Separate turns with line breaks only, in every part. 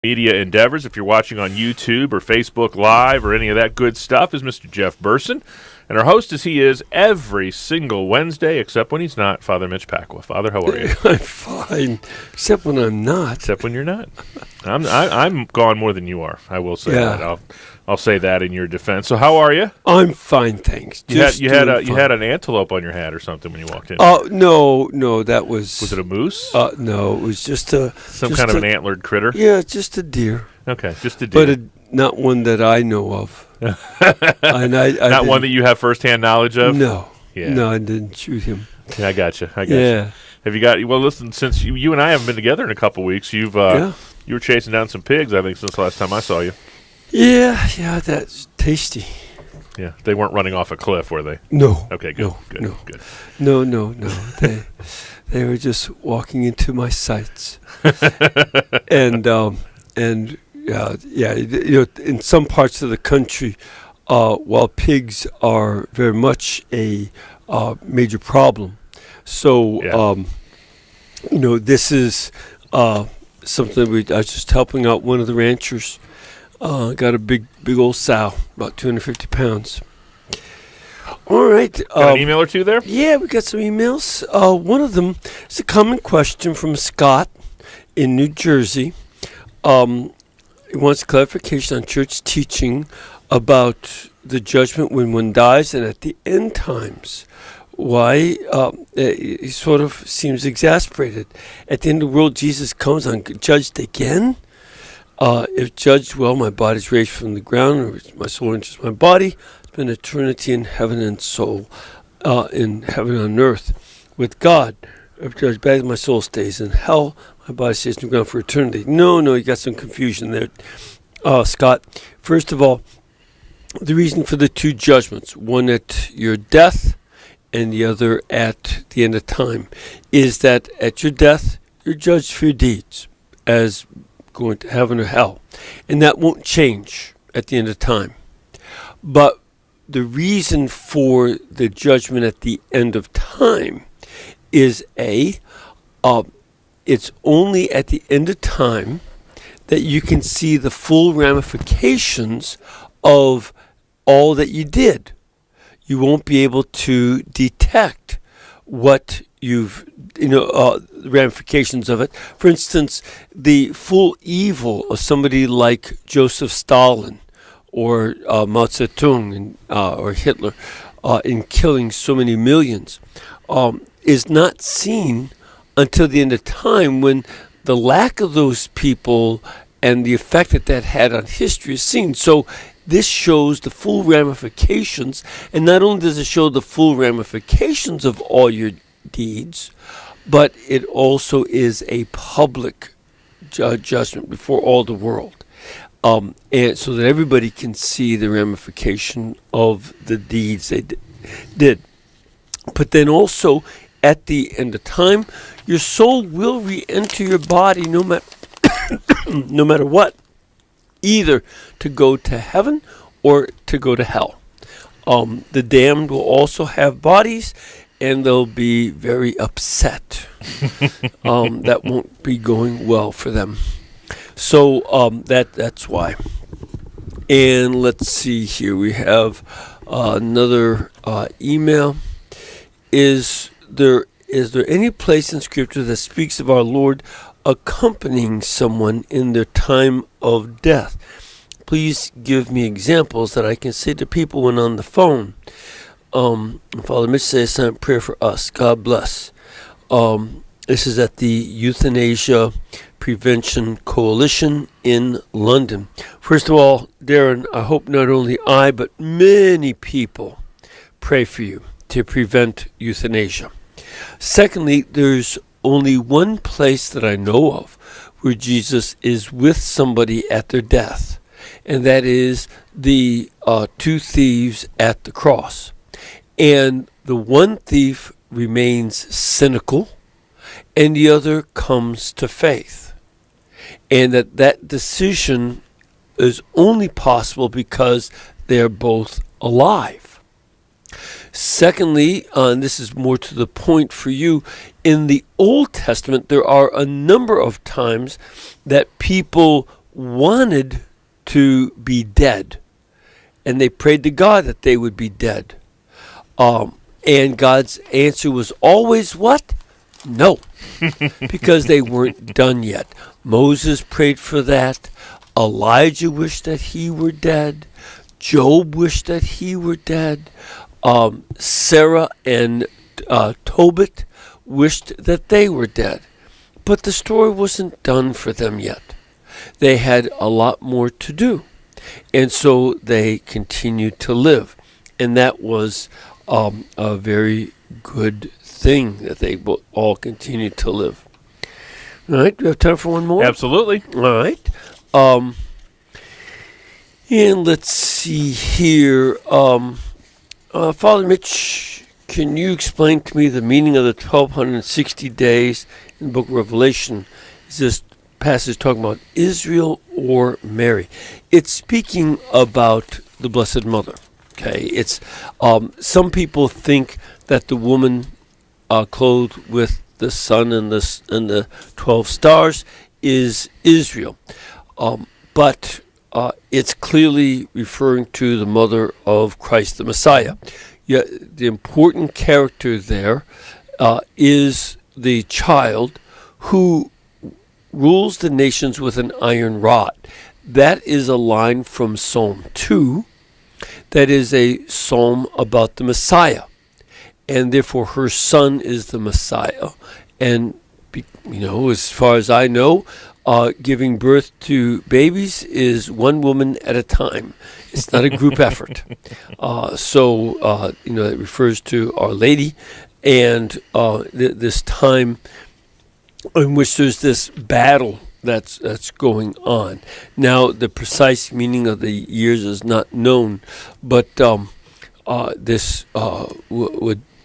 media endeavors. If you're watching on YouTube or Facebook Live or any of that good stuff, is Mr. Jeff Burson. And our host, as he is every single Wednesday, except when he's not, Father Mitch Pacwa. Father, how are you?
I'm fine, except when I'm not.
Except when you're not. I'm gone more than you are. I will say that. I'll say that in your defense. So how are you?
I'm fine, thanks.
You had an antelope on your hat or something when you walked in.
Oh no, that was.
Was it a moose?
No, it was just
some kind of an antlered critter.
Yeah, just a deer.
Okay, just a deer.
But not one that I know of.
And not one that you have firsthand knowledge of.
No.
Yeah.
No, I didn't shoot him.
Yeah, I got you.
Yeah.
Have you got? Well, listen. Since you and I haven't been together in a couple weeks, you were chasing down some pigs. I think since the last time I saw you.
Yeah, that's tasty.
Yeah, they weren't running off a cliff, were they?
No.
Okay, good.
No. They were just walking into my sights, and in some parts of the country, while pigs are very much a major problem, so this is something I was just helping out one of the ranchers. Got a big old sow, about 250 pounds. All right.
Got an email or two there?
Yeah, we got some emails. One of them is a common question from Scott in New Jersey. He wants clarification on church teaching about the judgment when one dies and at the end times. Why? He sort of seems exasperated. At the end of the world, Jesus comes judged again. If judged well, my body is raised from the ground, or my soul enters my body. Spend eternity in heaven and soul, in heaven and on earth, with God. If judged badly, my soul stays in hell. My body stays in the ground for eternity. No, you got some confusion there, Scott. First of all, the reason for the two judgments, one at your death and the other at the end of time, is that at your death, you're judged for your deeds as going to heaven or hell, and that won't change at the end of time. But the reason for the judgment at the end of time is it's only at the end of time that you can see the full ramifications of all that you did. You won't be able to detect what ramifications of it. For instance, the full evil of somebody like Joseph Stalin or Mao Zedong or Hitler in killing so many millions is not seen until the end of time, when the lack of those people and the effect that had on history is seen. So this shows the full ramifications, and not only does it show the full ramifications of all your deeds, but it also is a public judgment before all the world, and so that everybody can see the ramification of the deeds they did. But then also, at the end of time, your soul will re-enter your body no matter what, either to go to heaven or to go to hell. The damned will also have bodies, and they'll be very upset. That won't be going well for them. So that's why. And let's see here. We have another email. Is there any place in Scripture that speaks of our Lord accompanying someone in their time of death? Please give me examples that I can say to people when on the phone. Father Mitch says, "Sign prayer for us. God bless." This is at the Euthanasia Prevention Coalition in London. First of all, Darren, I hope not only I, but many people pray for you to prevent euthanasia. Secondly, there's only one place that I know of where Jesus is with somebody at their death, and that is the two thieves at the cross. And the one thief remains cynical, and the other comes to faith. And that decision is only possible because they are both alive. Secondly, and this is more to the point for you, in the Old Testament there are a number of times that people wanted to be dead, and they prayed to God that they would be dead. And God's answer was always what? No, because they weren't done yet. Moses prayed for that. Elijah wished that he were dead. Job wished that he were dead. Sarah and Tobit wished that they were dead. But the story wasn't done for them yet. They had a lot more to do. And so they continued to live. And that was a very good thing that they all continued to live. All right, do we have time for one more?
Absolutely.
All right. And let's see here. Father Mitch, can you explain to me the meaning of the 1260 days in the book of Revelation? Is this passage talking about Israel or Mary? It's speaking about the Blessed Mother. Okay, it's some people think that the woman clothed with the sun and the 12 stars is Israel, but it's clearly referring to the mother of Christ, the Messiah. Yeah, the important character there is the child who rules the nations with an iron rod. That is a line from Psalm 2. That is a psalm about the Messiah. And therefore her son is the Messiah. And, as far as I know, giving birth to babies is one woman at a time. It's not a group effort. It refers to Our Lady and this time in which there's this battle that's going on. Now, the precise meaning of the years is not known, but this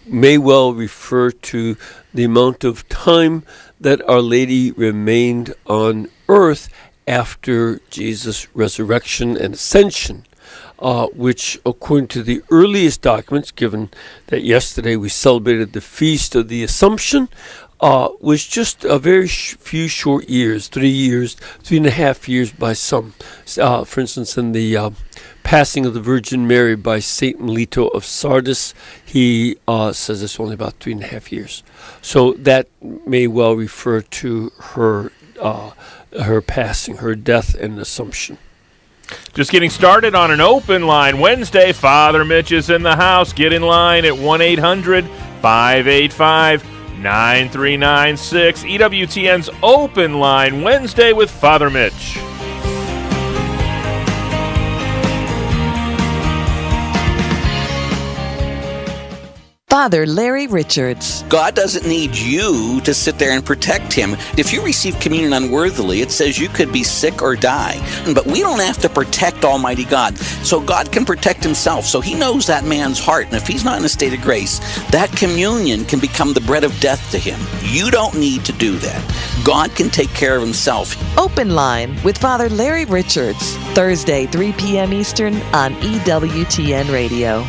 may well refer to the amount of time that Our Lady remained on earth after Jesus' resurrection and ascension, which, according to the earliest documents, given that yesterday we celebrated the Feast of the Assumption, was just a very few short years, 3 years, 3.5 years by some. For instance, in the passing of the Virgin Mary by Saint Melito of Sardis, he says it's only about 3.5 years. So that may well refer to her passing, her death and assumption.
Just getting started on an open line Wednesday. Father Mitch is in the house. Get in line at 1-800-585-9396. EWTN's Open Line Wednesday with Father Mitch.
Father Larry Richards.
God doesn't need you to sit there and protect him. If you receive communion unworthily, it says you could be sick or die. But we don't have to protect Almighty God. So God can protect himself. So he knows that man's heart. And if he's not in a state of grace, that communion can become the bread of death to him. You don't need to do that. God can take care of himself.
Open Line with Father Larry Richards. Thursday, 3 p.m. Eastern on EWTN Radio.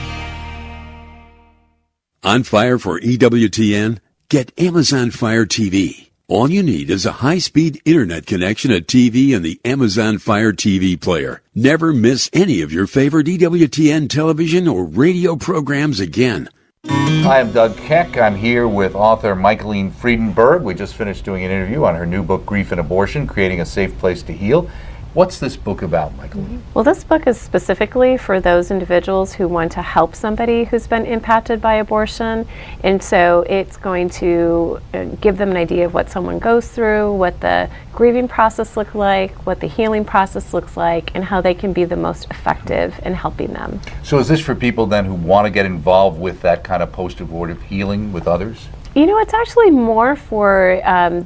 On fire for EWTN? Get Amazon Fire TV. All you need is a high-speed internet connection, a TV, and the Amazon Fire TV player. Never miss any of your favorite EWTN television or radio programs again.
Hi, I'm Doug Keck. I'm here with author Michaeline Friedenberg. We just finished doing an interview on her new book, Grief and Abortion, Creating a Safe Place to Heal. What's this book about, Michaeline?
Well, this book is specifically for those individuals who want to help somebody who's been impacted by abortion. And so it's going to give them an idea of what someone goes through, what the grieving process looks like, what the healing process looks like, and how they can be the most effective in helping them.
So is this for people then who want to get involved with that kind of post-abortive healing with others?
It's actually more for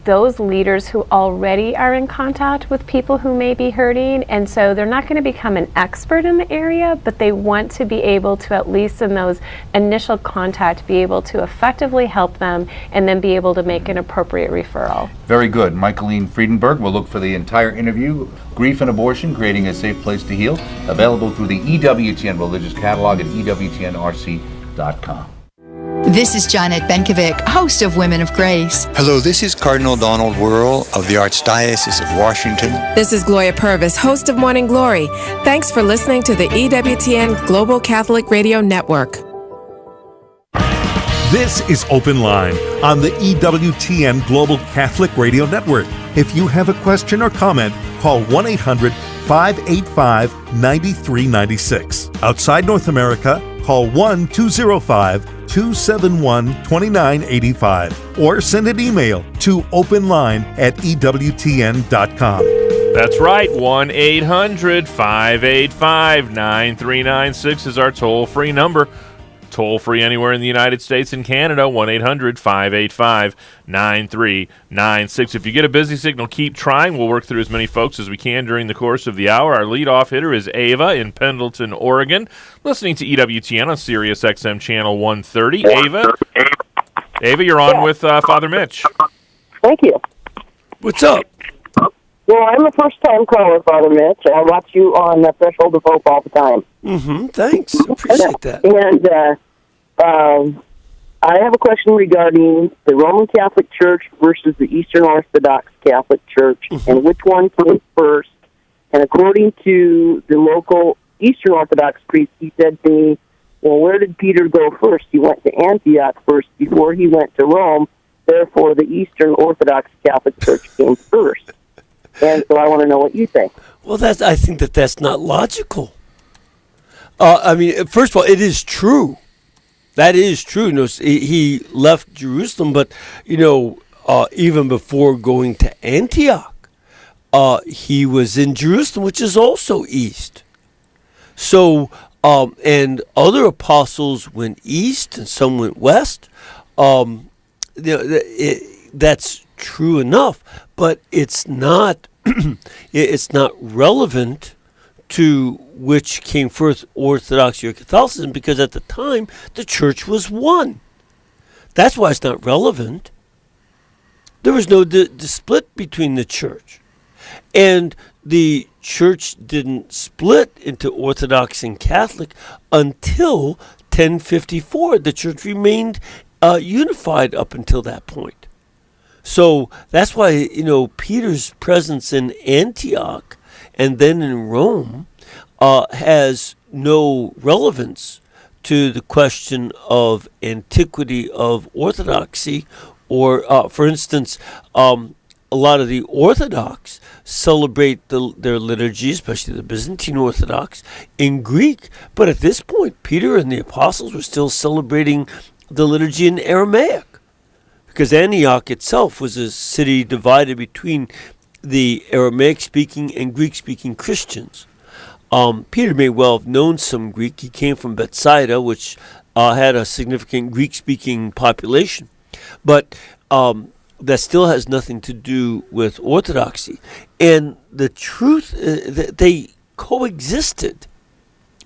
those leaders who already are in contact with people who may be hurting, and so they're not going to become an expert in the area, but they want to be able to, at least in those initial contact, be able to effectively help them and then be able to make an appropriate referral.
Very good. Michaeline Friedenberg. We'll look for the entire interview, Grief and Abortion, Creating a Safe Place to Heal, available through the EWTN Religious Catalog at EWTNRC.com.
This is Janet Benkovic, host of Women of Grace.
Hello, this is Cardinal Donald Wuerl of the Archdiocese of Washington.
This is Gloria Purvis, host of Morning Glory. Thanks for listening to the EWTN Global Catholic Radio Network.
This is Open Line on the EWTN Global Catholic Radio Network. If you have a question or comment, call 1-800-585-9396. Outside North America, call 1-205-271-2985 or send an email to openline@ewtn.com.
That's right, 1-800-585-9396 is our toll-free number. Toll-free anywhere in the United States and Canada, 1-800-585-9396. If you get a busy signal, keep trying. We'll work through as many folks as we can during the course of the hour. Our leadoff hitter is Ava in Pendleton, Oregon, listening to EWTN on Sirius XM Channel 130. Ava, you're on with Father Mitch.
Thank you.
What's up?
Well, I'm a first-time caller, Father Mitch. I watch you on Threshold of Hope all the time.
Thanks. Appreciate that.
And I have a question regarding the Roman Catholic Church versus the Eastern Orthodox Catholic Church, and which one came first. And according to the local Eastern Orthodox priest, he said to me, well, where did Peter go first? He went to Antioch first before he went to Rome. Therefore, the Eastern Orthodox Catholic Church came first. And so I want to know what you think.
Well, I think that's not logical. I mean, first of all, it is true. That is true. You know, he left Jerusalem, but, even before going to Antioch, he was in Jerusalem, which is also east. So, and other apostles went east and some went west. That's true enough, but it's not it's not relevant to which came first, Orthodoxy or Catholicism, because at the time the church was one. That's why it's not relevant. There was no split between the church, and the church didn't split into Orthodox and Catholic until 1054. The church remained unified up until that point. So that's why, Peter's presence in Antioch and then in Rome has no relevance to the question of antiquity of orthodoxy. Or, for instance, a lot of the Orthodox celebrate their liturgy, especially the Byzantine Orthodox, in Greek. But at this point, Peter and the apostles were still celebrating the liturgy in Aramaic, because Antioch itself was a city divided between the Aramaic-speaking and Greek-speaking Christians. Peter may well have known some Greek. He came from Bethsaida, which had a significant Greek-speaking population. But that still has nothing to do with Orthodoxy. And the truth, they coexisted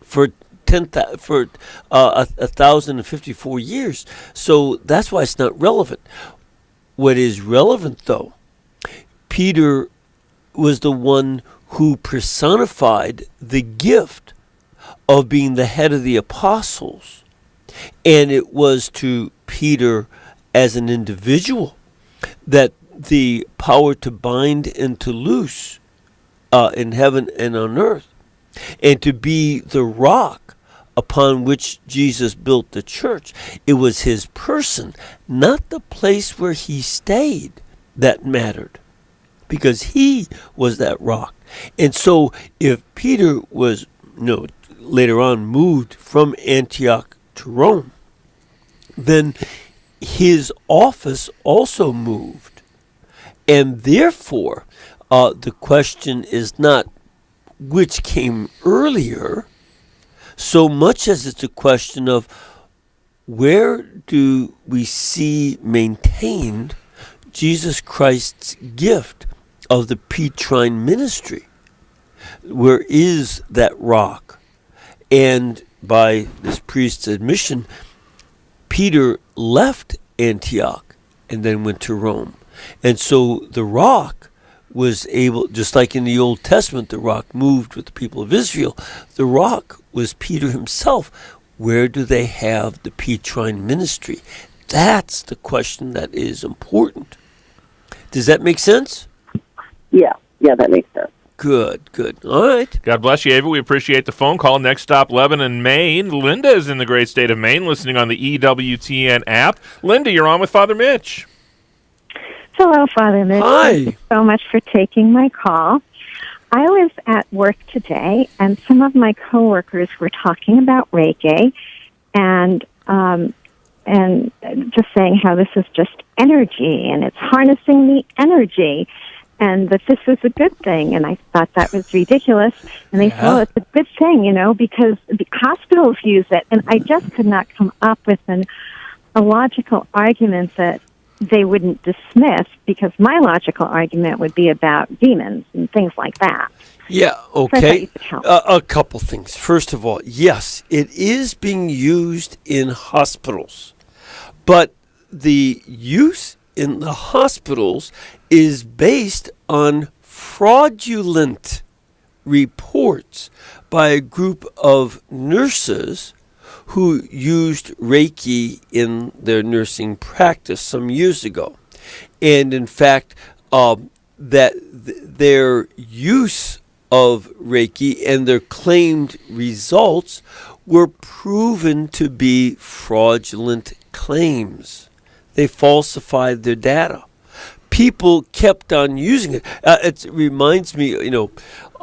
for 1,054 years. So that's why it's not relevant. What is relevant, though, Peter was the one who personified the gift of being the head of the apostles. And it was to Peter as an individual that the power to bind and to loose in heaven and on earth, and to be the rock upon which Jesus built the church. It was his person, not the place where he stayed, that mattered, because he was that rock. And so if Peter was, later on moved from Antioch to Rome, then his office also moved. And therefore, the question is not which came earlier, so much as it's a question of where do we see maintained Jesus Christ's gift of the Petrine ministry? Where is that rock? And by this priest's admission, Peter left Antioch and then went to Rome. And so the rock was able, just like in the Old Testament, the rock moved with the people of Israel. The rock was Peter himself where do they have the Petrine ministry? That's the question that is important. Does that make sense?
Yeah, that makes sense.
Good. All right.
God bless you, Ava. We appreciate the phone call. Next stop, Lebanon, Maine. Linda is in the great state of Maine, listening on the EWTN app. Linda, you're on with Father Mitch.
Hello, Father Mitch.
Hi.
Thank you so much for taking my call. I was at work today, and some of my coworkers were talking about Reiki, and just saying how this is just energy, and it's harnessing the energy, and that this was a good thing. And I thought that was ridiculous. And they said, well, it's a good thing, because the hospitals use it. And I just could not come up with a logical argument that they wouldn't dismiss, because my logical argument would be about demons and things like that.
Yeah, okay. A couple things. First of all, yes, it is being used in hospitals, but the use in the hospitals is based on fraudulent reports by a group of nurses who used Reiki in their nursing practice some years ago. And in fact, that their use of Reiki and their claimed results were proven to be fraudulent claims. They falsified their data. People kept on using it. It reminds me,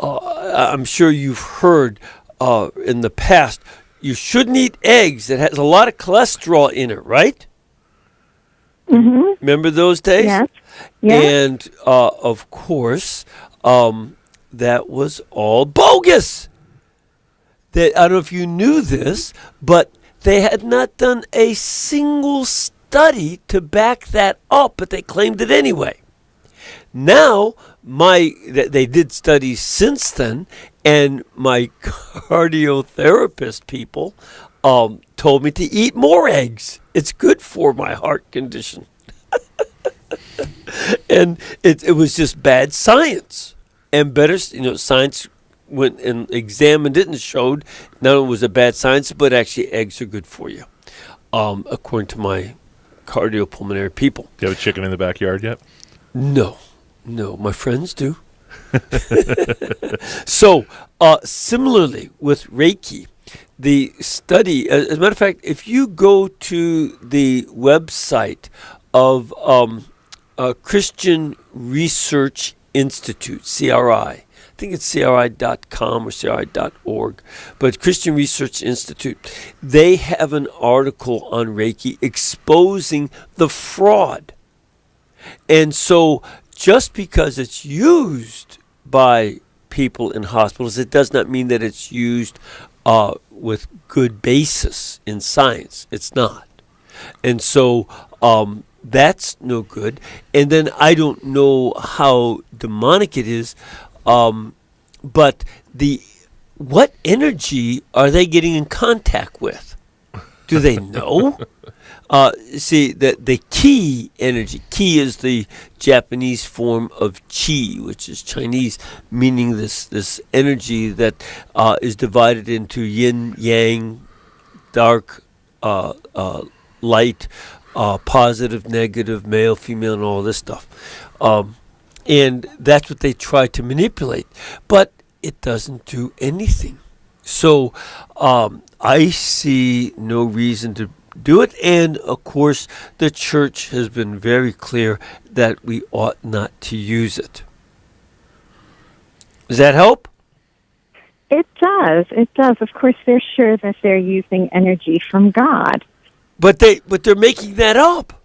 I'm sure you've heard in the past, you shouldn't eat eggs that has a lot of cholesterol in it, right?
Mm-hmm.
Remember those days?
Yes.
And, of course, that was all bogus. I don't know if you knew this, but they had not done a single study to back that up, but they claimed it anyway. Now, they did studies since then, and my cardiotherapist people told me to eat more eggs. It's good for my heart condition. And it was just bad science. And better, science went and examined it and showed not only was it bad science, but actually eggs are good for you, according to my cardiopulmonary people.
Do you have a chicken in the backyard yet?
No, my friends do. So, similarly with Reiki, the study, as a matter of fact, if you go to the website of Christian Research Institute, CRI, I think it's CRI.com or CRI.org, but Christian Research Institute, they have an article on Reiki exposing the fraud. And so just because it's used by people in hospitals, it does not mean that it's used with good basis in science. It's not. And so that's no good. And then I don't know how demonic it is, but what energy are they getting in contact with? Do they know? See, the ki energy. Ki is the Japanese form of chi, which is Chinese, meaning this energy that is divided into yin, yang, dark, light, positive, negative, male, female, and all this stuff. And that's what they try to manipulate. But it doesn't do anything. So I see no reason to do it. And, of course, the church has been very clear that we ought not to use it. Does that help?
It does. It does. Of course, they're sure that they're using energy from God.
But they're making that up.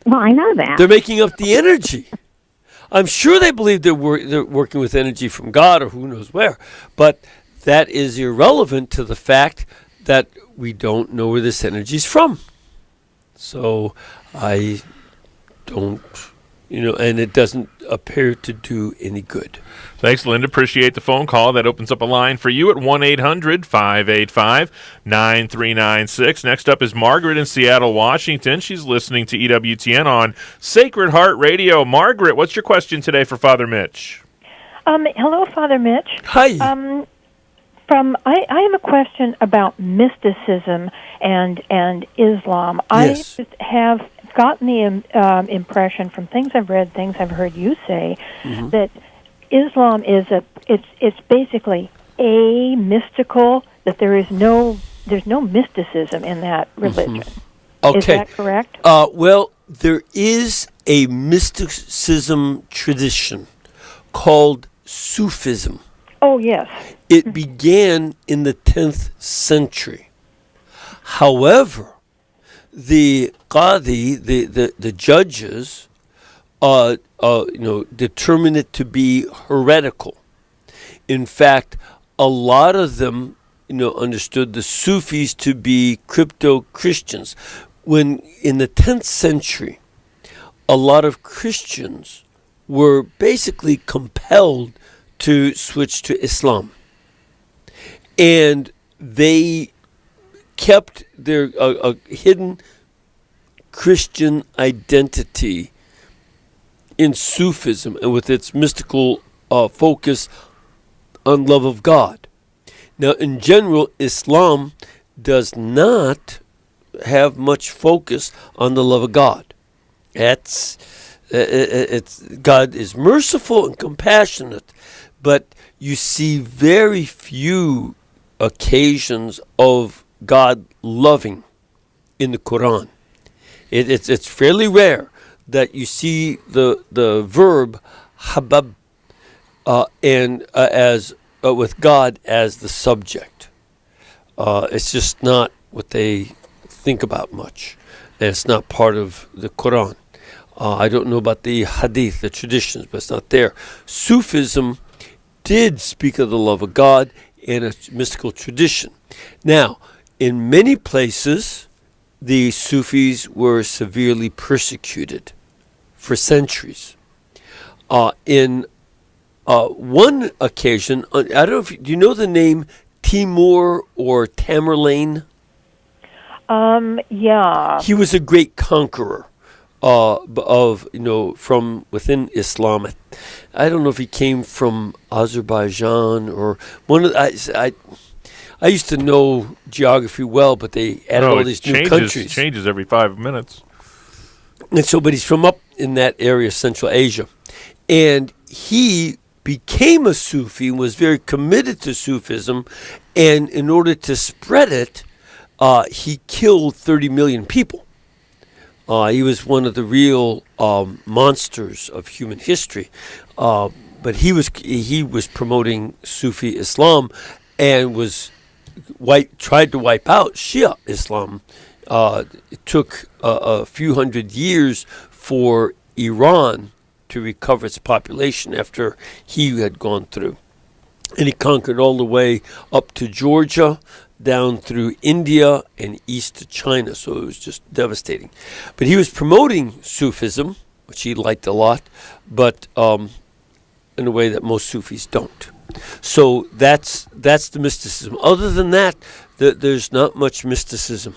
Well, I know that.
They're making up the energy. I'm sure they believe they're working with energy from God or who knows where. But that is irrelevant to the fact that we don't know where this energy is from. So I don't, and it doesn't appear to do any good.
Thanks, Linda. Appreciate the phone call. That opens up a line for you at 1-800-585-9396. Next up is Margaret in Seattle, Washington. She's listening to EWTN on Sacred Heart Radio. Margaret, what's your question today for Father Mitch?
Hello, Father Mitch.
Hi.
I have a question about mysticism and Islam.
Yes.
I have gotten the impression from things I've read, things I've heard you say, that Islam is it's basically a mystical, that there's no mysticism in that religion.
Okay.
Is that correct?
Well, there is a mysticism tradition called Sufism.
Oh, yes.
It began in the 10th century. However, the Qadi, the judges, determined it to be heretical. In fact, a lot of them, understood the Sufis to be crypto-Christians. When in the 10th century, a lot of Christians were basically compelled to switch to Islam. And they kept their hidden Christian identity in Sufism and with its mystical focus on love of God. Now, in general, Islam does not have much focus on the love of God. It's God is merciful and compassionate, but you see very few occasions of God loving in the Quran. It's fairly rare that you see the verb habab with God as the subject. It's just not what they think about much, and it's not part of the Quran. I don't know about the hadith, the traditions, but it's not there. Sufism did speak of the love of God in a mystical tradition. Now, in many places, the Sufis were severely persecuted for centuries. In one occasion, I don't know do you know the name Timur or Tamerlane?
Yeah.
He was a great conqueror from within Islam. I don't know if he came from Azerbaijan or one of I used to know geography well, but they added all these new countries.
It changes every 5 minutes.
And so, but he's from up in that area, Central Asia. And he became a Sufi, was very committed to Sufism, and in order to spread it, he killed 30 million people. He was one of the real monsters of human history. But he was promoting Sufi Islam and tried to wipe out Shia Islam. It took a few hundred years for Iran to recover its population after he had gone through. And he conquered all the way up to Georgia, down through India and east to China, so it was just devastating. But he was promoting Sufism, which he liked a lot, but in a way that most Sufis don't. So that's the mysticism. Other than that, there's not much mysticism.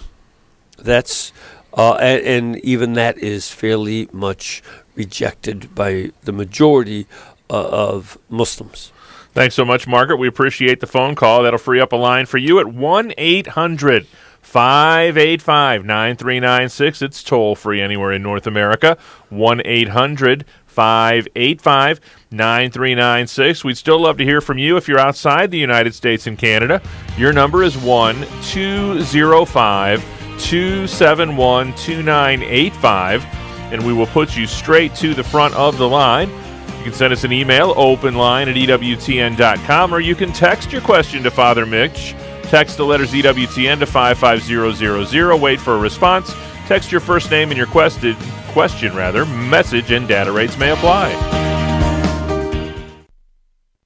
That's and even that is fairly much rejected by the majority of Muslims.
Thanks so much, Margaret. We appreciate the phone call. That'll free up a line for you at 1-800-585-9396. It's toll-free anywhere in North America. 1-800-585-9396. We'd still love to hear from you if you're outside the United States and Canada. Your number is 1-205-271-2985, and we will put you straight to the front of the line. You can send us an email, openline@EWTN.com, or you can text your question to Father Mitch. Text the letters EWTN to 55000. Wait for a response. Text your first name and your question, message, and data rates may apply.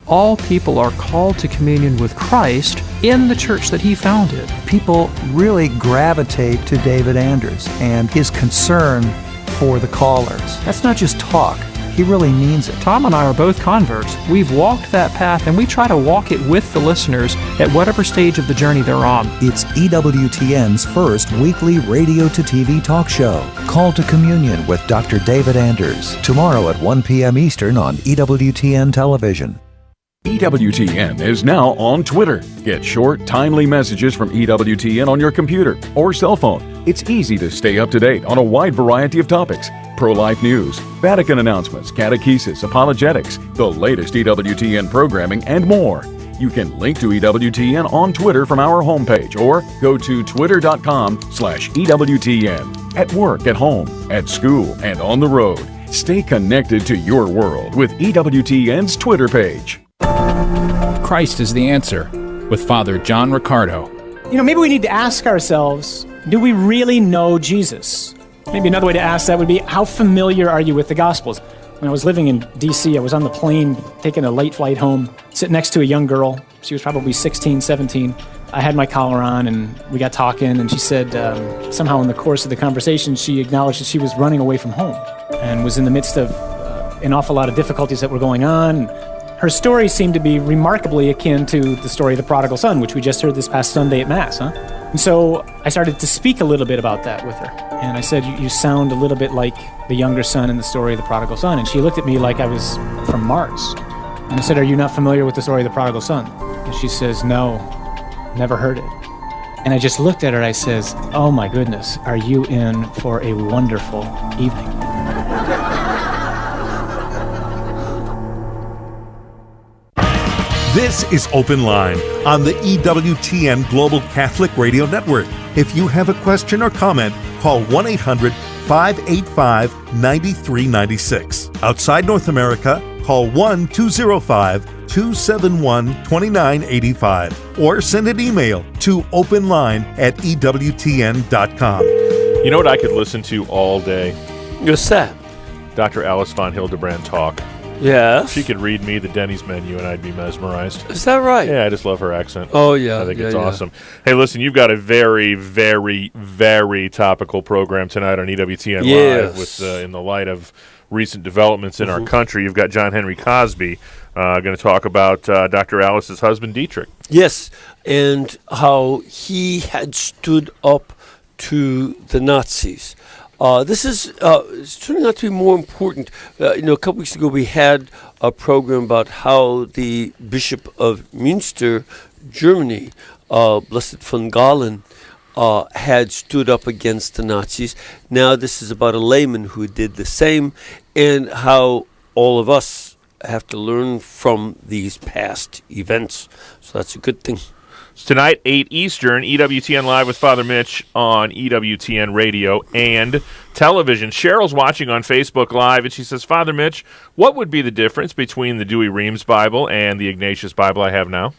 All people are called to communion with Christ in the church that he founded.
People really gravitate to David Anders and his concern for the callers. That's not just talk. He really means it.
Tom and I are both converts. We've walked that path, and we try to walk it with the listeners at whatever stage of the journey they're on.
It's EWTN's first weekly radio to TV talk show. Call to Communion with Dr. David Anders. Tomorrow at 1 p.m. Eastern on EWTN Television.
EWTN is now on Twitter. Get short, timely messages from EWTN on your computer or cell phone. It's easy to stay up to date on a wide variety of topics. Pro-life news, Vatican announcements, catechesis, apologetics, the latest EWTN programming, and more. You can link to EWTN on Twitter from our homepage or go to twitter.com/EWTN. At work, at home, at school, and on the road. Stay connected to your world with EWTN's Twitter page.
Christ is the answer with Father John Riccardo.
Maybe we need to ask ourselves, do we really know Jesus? Maybe another way to ask that would be, how familiar are you with the Gospels? When I was living in D.C., I was on the plane taking a late flight home, sitting next to a young girl. She was probably 16, 17. I had my collar on, and we got talking, and she said somehow in the course of the conversation, she acknowledged that she was running away from home and was in the midst of an awful lot of difficulties that were going on. Her story seemed to be remarkably akin to the story of the prodigal son, which we just heard this past Sunday at Mass, And so I started to speak a little bit about that with her. And I said, you sound a little bit like the younger son in the story of the prodigal son. And she looked at me like I was from Mars. And I said, are you not familiar with the story of the prodigal son? And she says, no, never heard it. And I just looked at her and I says, oh my goodness, are you in for a wonderful evening?
This is Open Line on the EWTN Global Catholic Radio Network. If you have a question or comment, call 1-800-585-9396. Outside North America, call 1-205-271-2985 or send an email to openline@ewtn.com.
You know what I could listen to all day?
What's that?
Dr. Alice von Hildebrand talk.
Yes.
She could read me the Denny's menu and I'd be mesmerized.
Is that right?
Yeah, I just love her accent.
Oh, yeah.
I think it's awesome. Hey, listen, you've got a very, very, very topical program tonight on EWTN Live with in the light of recent developments in our country. You've got John Henry Cosby going to talk about Dr. Alice's husband, Dietrich.
Yes, and how he had stood up to the Nazis. This is it's turning out to be more important. A couple weeks ago we had a program about how the Bishop of Münster, Germany, Blessed von Galen, had stood up against the Nazis. Now this is about a layman who did the same, and how all of us have to learn from these past events. So that's a good thing.
It's tonight, 8 Eastern, EWTN Live with Father Mitch on EWTN Radio and television. Cheryl's watching on Facebook Live, and she says, Father Mitch, what would be the difference between the Douay-Rheims Bible and the Ignatius Bible I have now?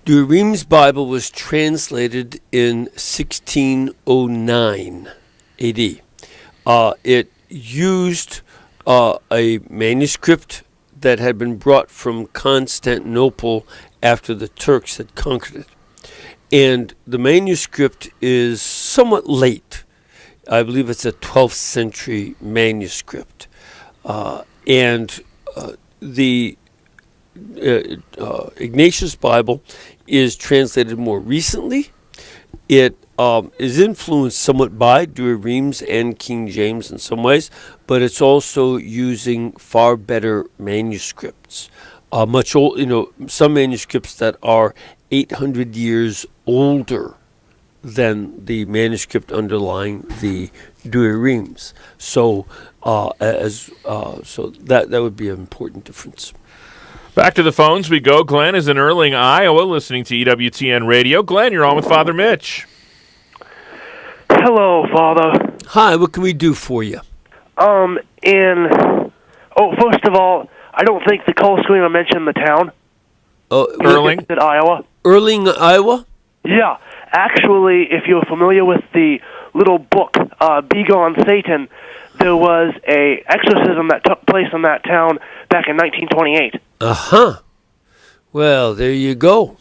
Douay-Rheims Bible was translated in 1609 AD. It used a manuscript that had been brought from Constantinople after the Turks had conquered it. And the manuscript is somewhat late. I believe it's a 12th century manuscript. And the Ignatius Bible is translated more recently. It is influenced somewhat by Douay-Rheims and King James in some ways, but it's also using far better manuscripts. Much old, some manuscripts that are 800 years older than the manuscript underlying the Douay-Rheims. So, that would be an important difference.
Back to the phones we go. Glenn is in Erling, Iowa, listening to EWTN Radio. Glenn, you're on with Father Mitch.
Hello, Father.
Hi, what can we do for you?
First of all, I don't think the call screener mentioned the town.
Erling?
Iowa.
Erling, Iowa?
Yeah. Actually, if you're familiar with the little book, Be Gone, Satan, there was a exorcism that took place in that town back in 1928.
Uh-huh. Well, there you go.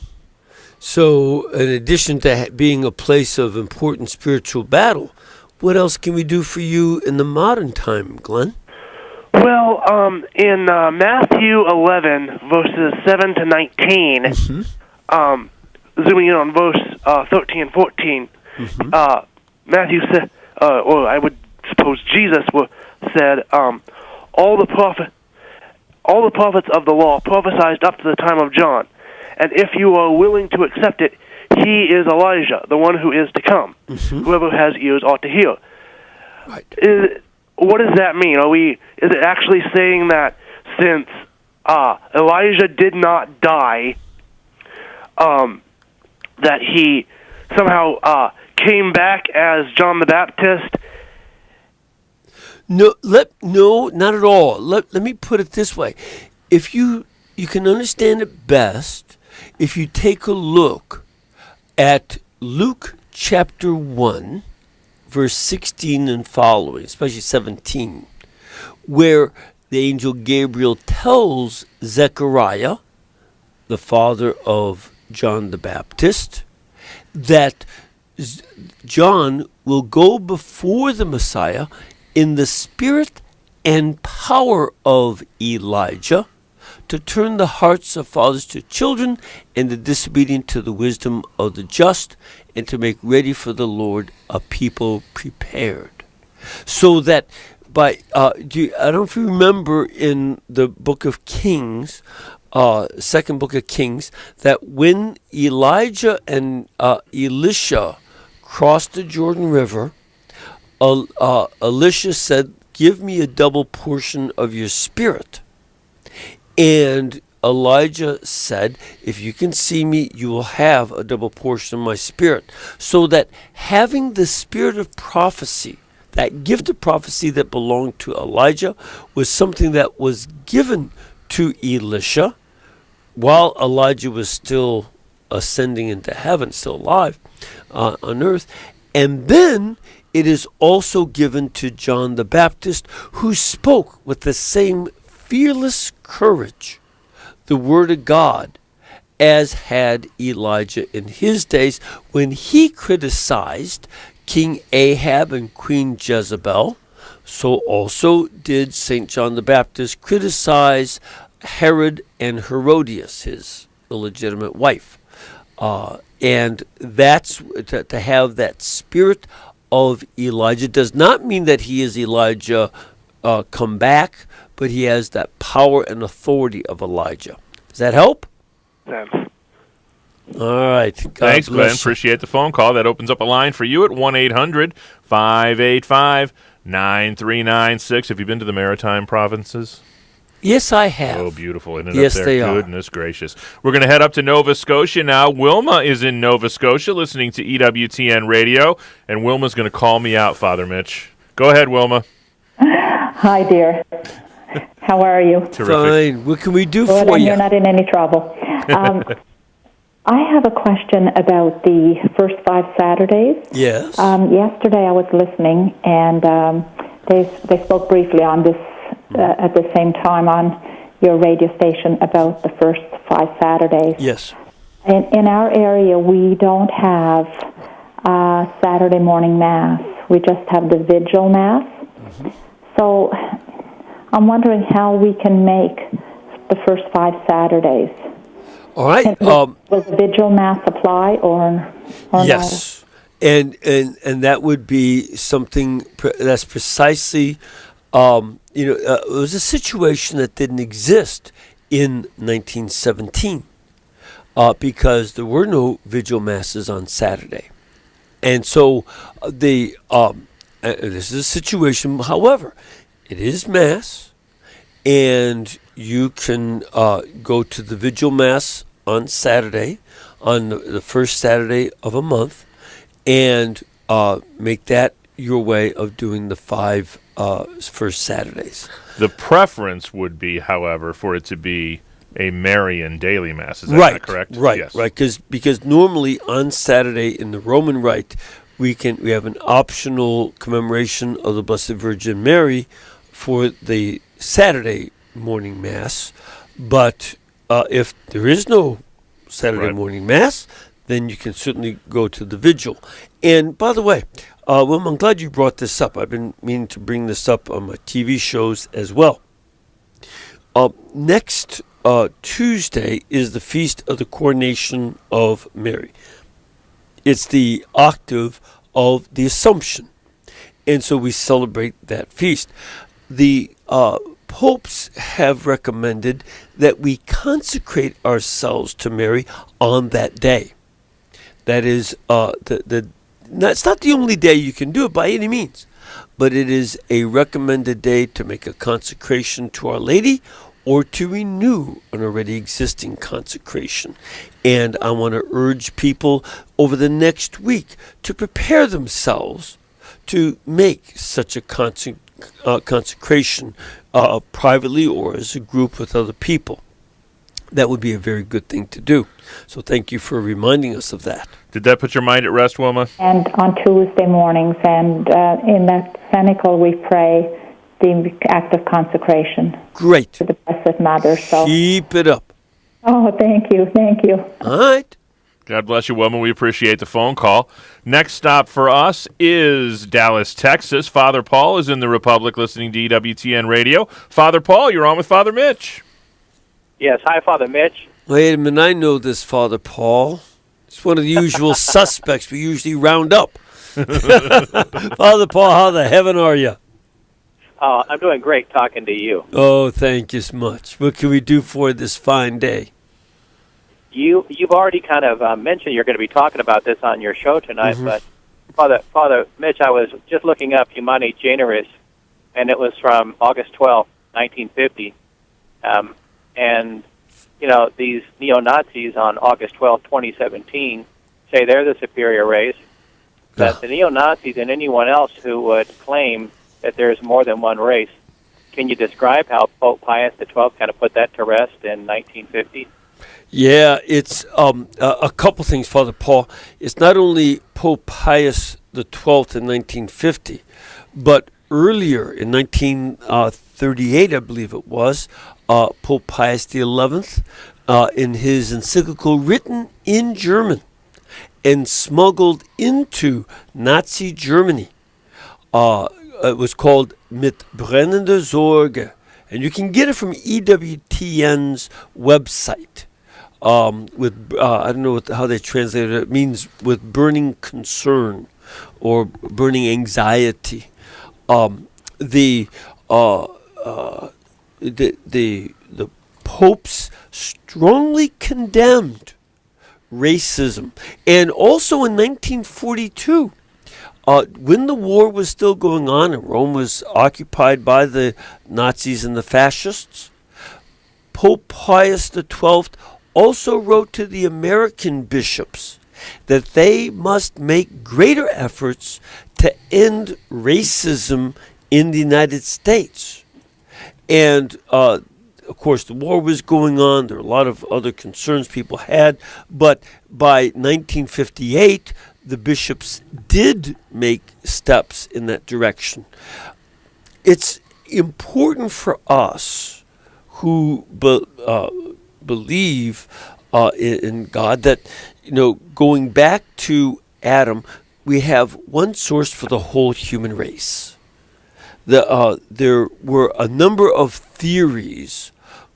So, in addition to being a place of important spiritual battle, what else can we do for you in the modern time, Glenn?
Well, in Matthew 11, verses 7 to 19, zooming in on verse 13 and 14, Matthew said, or I would suppose Jesus said, all the all the prophets of the law prophesied up to the time of John. And if you are willing to accept it, he is Elijah, the one who is to come. Whoever has ears ought to hear. Right. What does that mean? Is it actually saying that since Elijah did not die, that he somehow came back as John the Baptist?
No, not at all. Let me put it this way. If you can understand it best if you take a look at Luke chapter 1, verse 16 and following, especially 17, where the angel Gabriel tells Zechariah, the father of John the Baptist, that John will go before the Messiah in the spirit and power of Elijah to turn the hearts of fathers to children and the disobedient to the wisdom of the just, and to make ready for the Lord a people prepared. So that I don't know if you remember in the book of Kings, second book of Kings, that when Elijah and Elisha crossed the Jordan River, Elisha said, "Give me a double portion of your spirit." And Elijah said, "If you can see me, you will have a double portion of my spirit." So that having the spirit of prophecy, that gift of prophecy that belonged to Elijah, was something that was given to Elisha while Elijah was still ascending into heaven, still alive on earth. And then it is also given to John the Baptist, who spoke with the same fearless courage the word of God as had Elijah in his days, when he criticized King Ahab and Queen Jezebel. So also did St. John the Baptist criticize Herod and Herodias, his illegitimate wife. And that's to have that spirit of Elijah does not mean that he is Elijah come back, but he has that power and authority of Elijah. Does that help?
Thanks.
All right.
Thanks, Glenn. Appreciate the phone call. That opens up a line for you at 1-800-585-9396. Have you been to the Maritime Provinces?
Yes, I have.
Oh, beautiful. Isn't it
Yes,
up there?
they are.
Goodness gracious. We're going to head up to Nova Scotia now. Wilma is in Nova Scotia listening to EWTN Radio, and Wilma's going to call me out, Father Mitch. Go ahead, Wilma.
Hi, dear. How are you?
Terrific.
Fine. What can we do
Good,
for
and
you?
you're not in any trouble. I have a question about the first 5 Saturdays.
Yes.
Yesterday I was listening, and they spoke briefly on this at the same time on your radio station about the first 5 Saturdays.
Yes.
In our area, we don't have Saturday morning Mass. We just have the Vigil Mass. Mm-hmm. So I'm wondering how we can make the first 5 Saturdays.
All right.
Will the Vigil Mass apply or
yes. No? And that would be something that's precisely, it was a situation that didn't exist in 1917 because there were no Vigil Masses on Saturday. And so this is a situation, however, it is Mass, and you can go to the Vigil Mass on Saturday, on the first Saturday of a month, and make that your way of doing the 5 first Saturdays.
The preference would be, however, for it to be a Marian daily Mass. Is that not correct?
Right,
yes.
right. Because normally on Saturday in the Roman Rite, we have an optional commemoration of the Blessed Virgin Mary for the Saturday morning Mass. But if there is no Saturday morning Mass, then you can certainly go to the Vigil. And by the way, Wilma, I'm glad you brought this up. I've been meaning to bring this up on my TV shows as well. Next Tuesday is the Feast of the Coronation of Mary. It's the octave of the Assumption. And so we celebrate that feast. The popes have recommended that we consecrate ourselves to Mary on that day. That is, it's not the only day you can do it by any means, but it is a recommended day to make a consecration to Our Lady or to renew an already existing consecration. And I want to urge people over the next week to prepare themselves to make such a consecration privately or as a group with other people. That would be a very good thing to do. So thank you for reminding us of that.
Did that put your mind at rest, Wilma?
And on Tuesday mornings, and in that cenacle we pray the act of consecration.
Great.
To the Blessed Mother. So
keep it up.
Oh, thank you.
All right.
God bless you, Wilma. We appreciate the phone call. Next stop for us is Dallas, Texas. Father Paul is in the Republic listening to EWTN Radio. Father Paul, you're on with Father Mitch.
Yes. Hi, Father Mitch.
Wait a minute. I know this Father Paul. It's one of the usual suspects we usually round up. Father Paul, how the heaven are you?
I'm doing great talking to you.
Oh, thank you so much. What can we do for this fine day?
You've already kind of mentioned you're going to be talking about this on your show tonight, but Father Mitch, I was just looking up Humani Generis, and it was from August 12, 1950. And, you know, these neo-Nazis on August 12, 2017 say they're the superior race, that the neo-Nazis and anyone else who would claim that there's more than one race. Can you describe how Pope Pius XII kind of put that to rest in 1950?
Yeah, it's a couple things, Father Paul. It's not only Pope Pius XII in 1950, but earlier in 1938, I believe it was, Pope Pius XI, in his encyclical written in German and smuggled into Nazi Germany, it was called Mit brennender Sorge, and you can get it from EWTN's website. With I don't know how they translated it. It means with burning concern or burning anxiety. The popes strongly condemned racism, and also in 1942. When the war was still going on and Rome was occupied by the Nazis and the fascists, Pope Pius XII also wrote to the American bishops that they must make greater efforts to end racism in the United States. And, of course, the war was going on. There were a lot of other concerns people had. But by 1958, the bishops did make steps in that direction. It's important for us who believe in God that, you know, going back to Adam, we have one source for the whole human race. There were a number of theories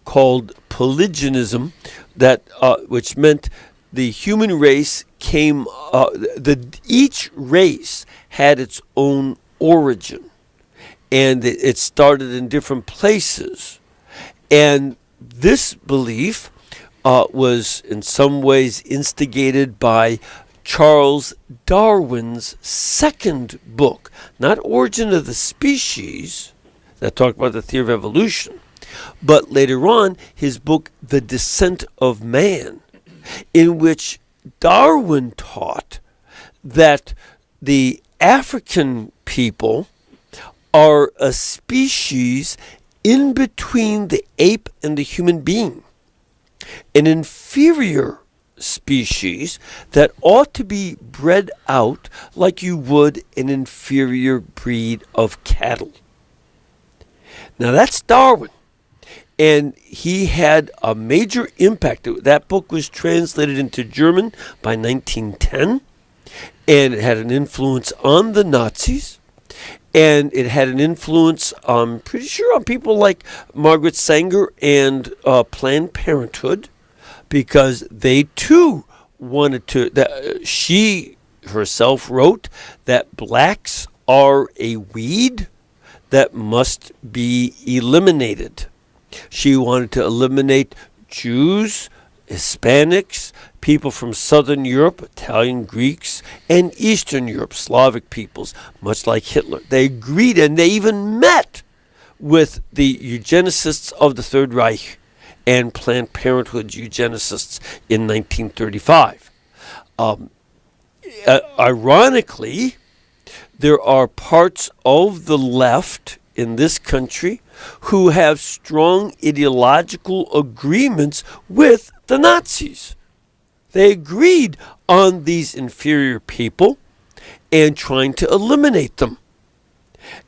called polygenism that which meant the human race came, each race had its own origin, and it started in different places. And this belief was in some ways instigated by Charles Darwin's second book, not Origin of the Species, that talked about the theory of evolution, but later on his book, The Descent of Man, in which Darwin taught that the African people are a species in between the ape and the human being, an inferior species that ought to be bred out like you would an inferior breed of cattle. Now that's Darwin. And he had a major impact. That book was translated into German by 1910, and it had an influence on the Nazis, and it had an influence, I'm pretty sure, on people like Margaret Sanger and Planned Parenthood, because they too wanted to. She herself wrote that blacks are a weed that must be eliminated. She wanted to eliminate Jews, Hispanics, people from Southern Europe, Italian, Greeks, and Eastern Europe, Slavic peoples, much like Hitler. They agreed, and they even met with the eugenicists of the Third Reich and Planned Parenthood eugenicists in 1935. Ironically, there are parts of the left in this country who have strong ideological agreements with the Nazis. They agreed on these inferior people and trying to eliminate them.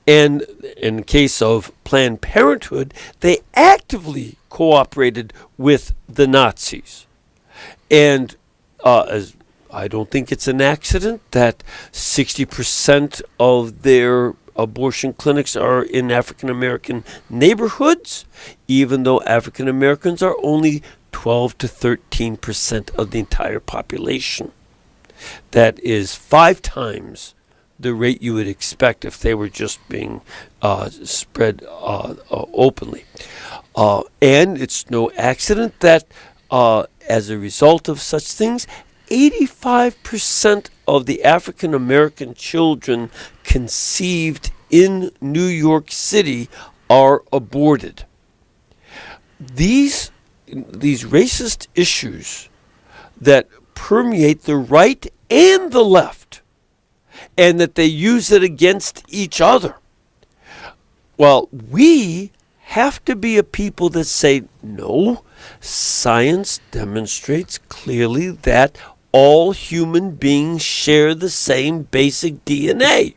And in the case of Planned Parenthood, they actively cooperated with the Nazis. And as I don't think it's an accident that 60% of their abortion clinics are in African American neighborhoods, even though African Americans are only 12 to 13% of the entire population. That is 5 times the rate you would expect if they were just being spread openly. And it's no accident that as a result of such things, 85% of the African American children conceived in New York City are aborted. These racist issues that permeate the right and the left, and that they use it against each other. Well, we have to be a people that say, no, science demonstrates clearly that all human beings share the same basic DNA.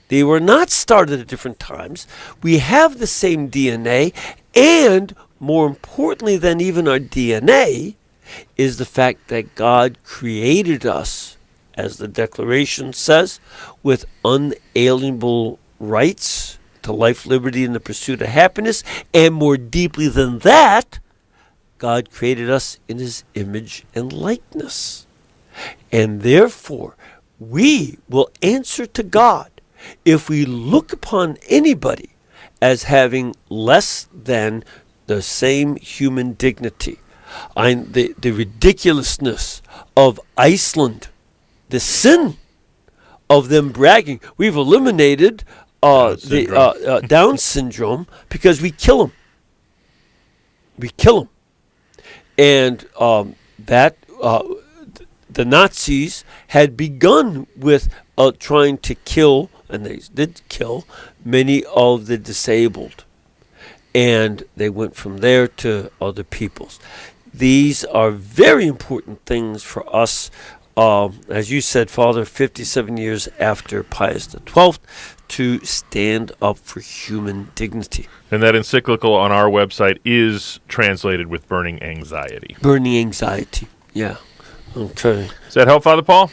They were not started at different times. We have the same DNA, and more importantly than even our DNA is the fact that God created us, as the Declaration says, with unalienable rights to life, liberty, and the pursuit of happiness. And more deeply than that, God created us in His image and likeness. And therefore, we will answer to God if we look upon anybody as having less than the same human dignity. The ridiculousness of Iceland, the sin of them bragging, we've eliminated Down syndrome because we kill them. We kill them. And the Nazis had begun with trying to kill, and they did kill, many of the disabled. And they went from there to other peoples. These are very important things for us, as you said, Father, 57 years after Pius XII, to stand up for human dignity.
And that encyclical on our website is translated with Burning Anxiety.
Burning Anxiety, yeah. Okay.
Does that help, Father Paul?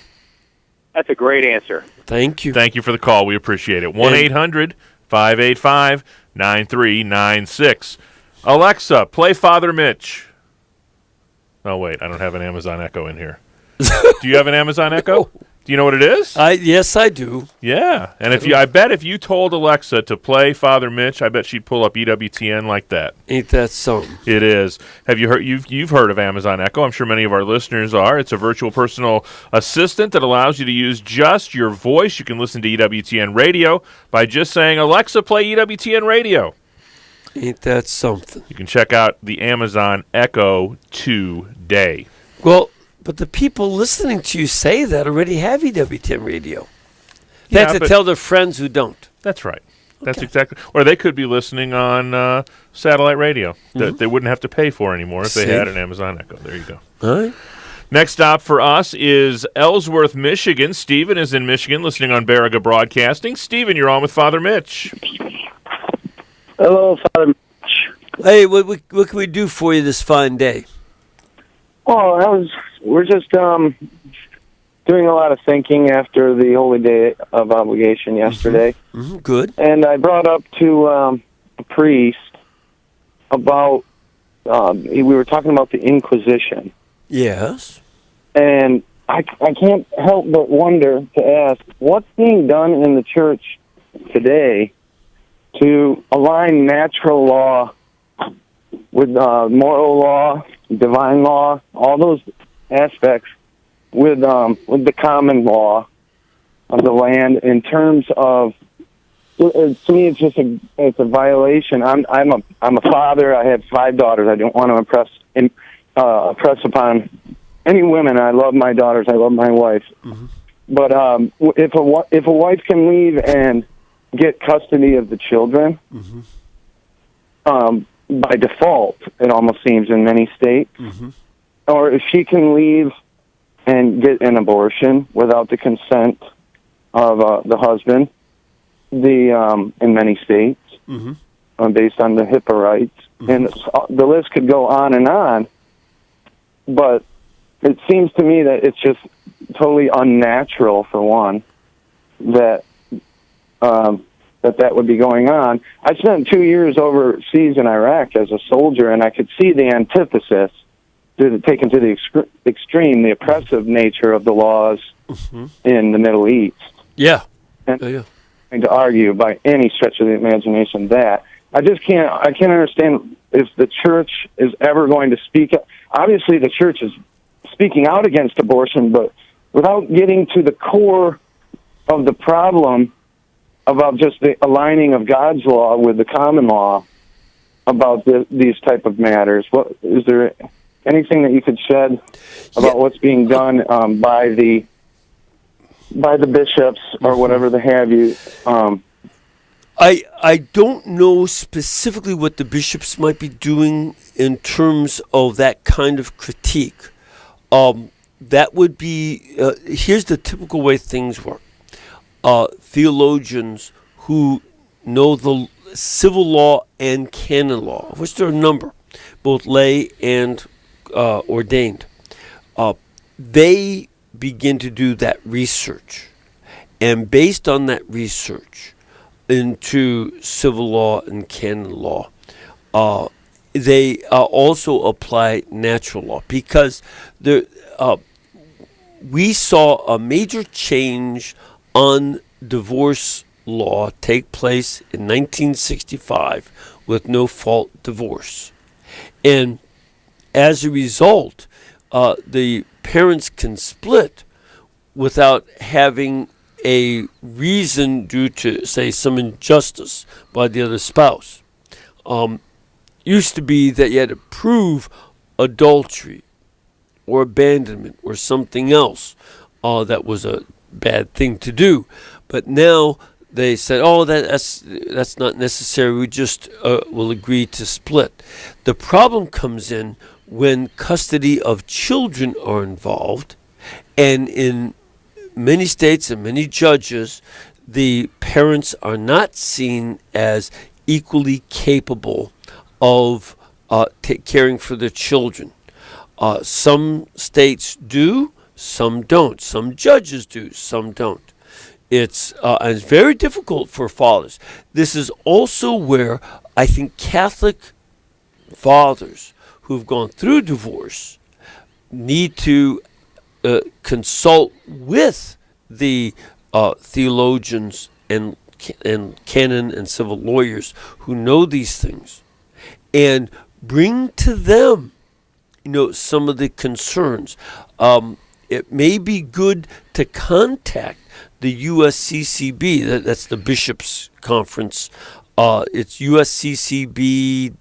That's a great answer.
Thank you.
Thank you for the call. We appreciate it. 1-800-585-9396. Alexa, play Father Mitch. Oh, wait, I don't have an Amazon Echo in here. Do you have an Amazon Echo? Do you know what it is?
Yes, I do.
Yeah, and I bet if you told Alexa to play Father Mitch, I bet she'd pull up EWTN like that.
Ain't that something?
It is. Have you heard? You've heard of Amazon Echo? I'm sure many of our listeners are. It's a virtual personal assistant that allows you to use just your voice. You can listen to EWTN Radio by just saying, "Alexa, play EWTN Radio."
Ain't that something?
You can check out the Amazon Echo today.
Well, but the people listening to you say that already have EWTN Radio. They have to tell their friends who don't.
That's right. That's exactly. Or they could be listening on satellite radio that they wouldn't have to pay for anymore if they had an Amazon Echo. There you go.
All right.
Next stop for us is Ellsworth, Michigan. Stephen is in Michigan listening on Baraga Broadcasting. Stephen, you're on with Father Mitch.
Hello, Father Mitch.
Hey, what can we do for you this fine day?
Oh, we're just doing a lot of thinking after the Holy Day of Obligation yesterday.
Mm-hmm. Good.
And I brought up to a priest about, we were talking about the Inquisition.
Yes.
And I can't help but wonder to ask, what's being done in the church today to align natural law with moral law, divine law, all those aspects with the common law of the land in terms of. To me, it's just it's a violation. I'm a father. I have 5 daughters. I don't want to oppress upon any women. I love my daughters. I love my wife.
Mm-hmm.
But if a wife can leave and get custody of the children, by default, it almost seems in many states, or if she can leave and get an abortion without the consent of the husband. In many states, based on the HIPAA rights, and the list could go on, but it seems to me that it's just totally unnatural, for one, that would be going on. I spent 2 years overseas in Iraq as a soldier, and I could see the antithesis, taken to the extreme, the oppressive nature of the laws in the Middle East.
Yeah.
To argue by any stretch of the imagination that I can't understand if the church is ever going to speak. Obviously, the church is speaking out against abortion, but without getting to the core of the problem about just the aligning of God's law with the common law about these type of matters. What is there anything that you could shed about what's being done by the bishops or whatever they have you?
I don't know specifically what the bishops might be doing in terms of that kind of critique. That would be, here's the typical way things work. Theologians who know the civil law and canon law, of which there are a number, both lay and ordained, they begin to do that research. And based on that research into civil law and canon law, they also apply natural law, because we saw a major change on divorce law take place in 1965 with no-fault divorce. And as a result, the parents can split without having a reason due to, say, some injustice by the other spouse. Used to be that you had to prove adultery or abandonment or something else that was a bad thing to do. But now they said, oh, that's not necessary. We just will agree to split. The problem comes in when custody of children are involved, and in many states and many judges, the parents are not seen as equally capable of caring for their children. Some states do, some don't. Some judges do, some don't. It's very difficult for fathers. This is also where I think Catholic fathers who've gone through divorce need to consult with the theologians and canon and civil lawyers who know these things, and bring to them, some of the concerns. It may be good to contact the USCCB. That's the Bishops' Conference. It's usccb.com,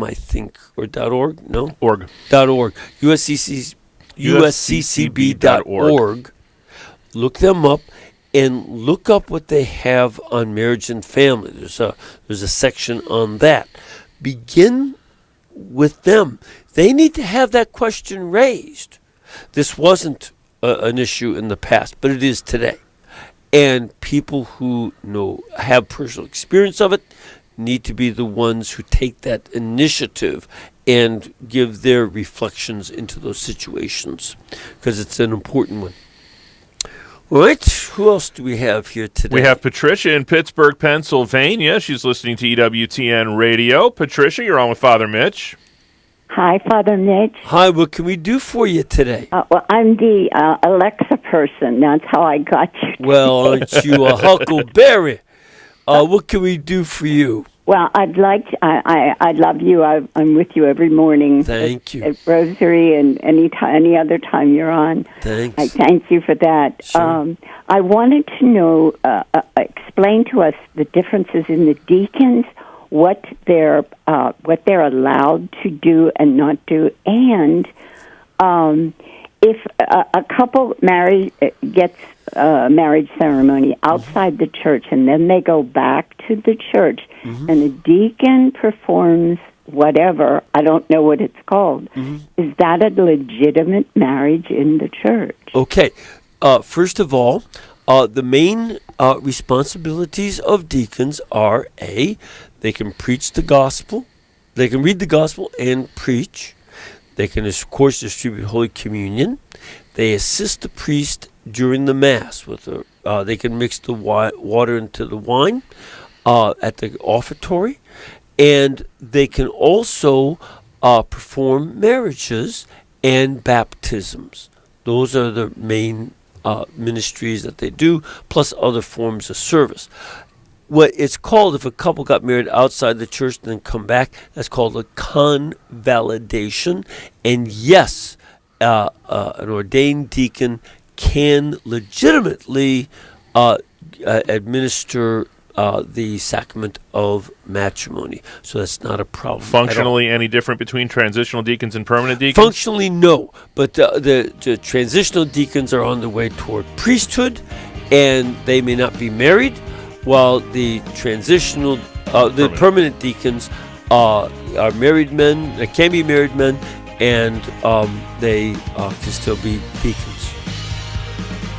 I think, or .org. No,
.org.
.org. USCCB.org. Look them up and look up what they have on marriage and family. There's a section on that. Begin with them. They need to have that question raised. This wasn't an issue in the past, but it is today. And people who have personal experience of it need to be the ones who take that initiative and give their reflections into those situations, because it's an important one. All right, who else do we have here today?
We have Patricia in Pittsburgh, Pennsylvania. She's listening to EWTN Radio. Patricia, you're on with Father Mitch.
Hi, Father Mitch.
Hi, what can we do for you today?
Well, I'm the Alexa person. That's how I got you.
Well, aren't you a huckleberry? What can we do for you?
Well, I'd like to, I love you. I'm with you every morning.
Thank you.
At Rosary and any other time you're on.
Thanks.
I thank you for that.
Sure.
I wanted to know, explain to us the differences in the deacons, what they're allowed to do and not do, and if a couple gets a marriage ceremony outside the church and then they go back to the church and the deacon performs whatever, I don't know what it's called, is that a legitimate marriage in the church?
Okay. First of all, the main responsibilities of deacons are they can preach the gospel, they can read the gospel and preach. They can, of course, distribute Holy Communion. They assist the priest during the Mass. They can mix the water into the wine at the offertory. And they can also perform marriages and baptisms. Those are the main ministries that they do, plus other forms of service. What it's called, if a couple got married outside the church and then come back, that's called a convalidation. And yes, an ordained deacon can legitimately administer the sacrament of matrimony. So that's not a problem.
Functionally, any different between transitional deacons and permanent deacons?
Functionally, no. But the transitional deacons are on the way toward priesthood, and they may not be married, while the permanent deacons are married men. They can be married men, and they can still be deacons.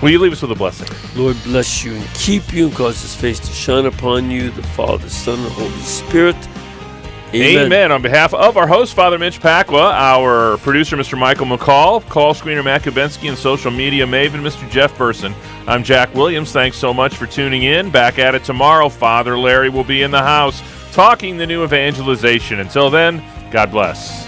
Will you leave us with a blessing?
Lord bless you and keep you and cause his face to shine upon you, the Father, Son, and Holy Spirit. Amen.
Amen. On behalf of our host, Father Mitch Pacwa, our producer, Mr. Michael McCall, call screener Matt Kubensky, and social media maven, Mr. Jeff Burson, I'm Jack Williams. Thanks so much for tuning in. Back at it tomorrow. Father Larry will be in the house talking the new evangelization. Until then, God bless.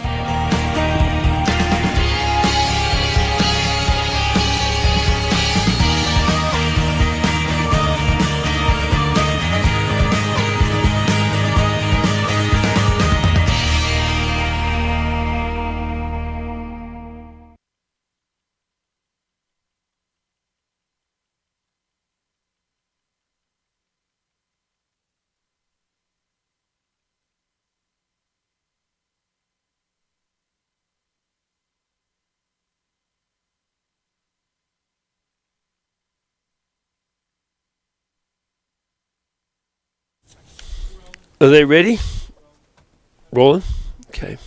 Are they ready? Rolling? Okay.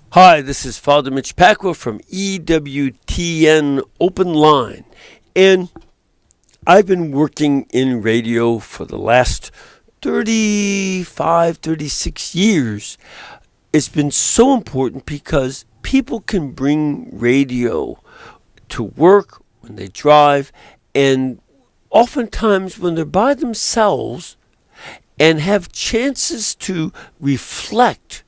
Hi, this is Father Mitch Pacwa from EWTN Open Line. And I've been working in radio for the last 36 years. It's been so important because people can bring radio to work when they drive, and oftentimes when they're by themselves and have chances to reflect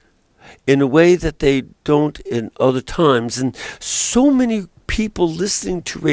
in a way that they don't in other times. And so many people listening to radio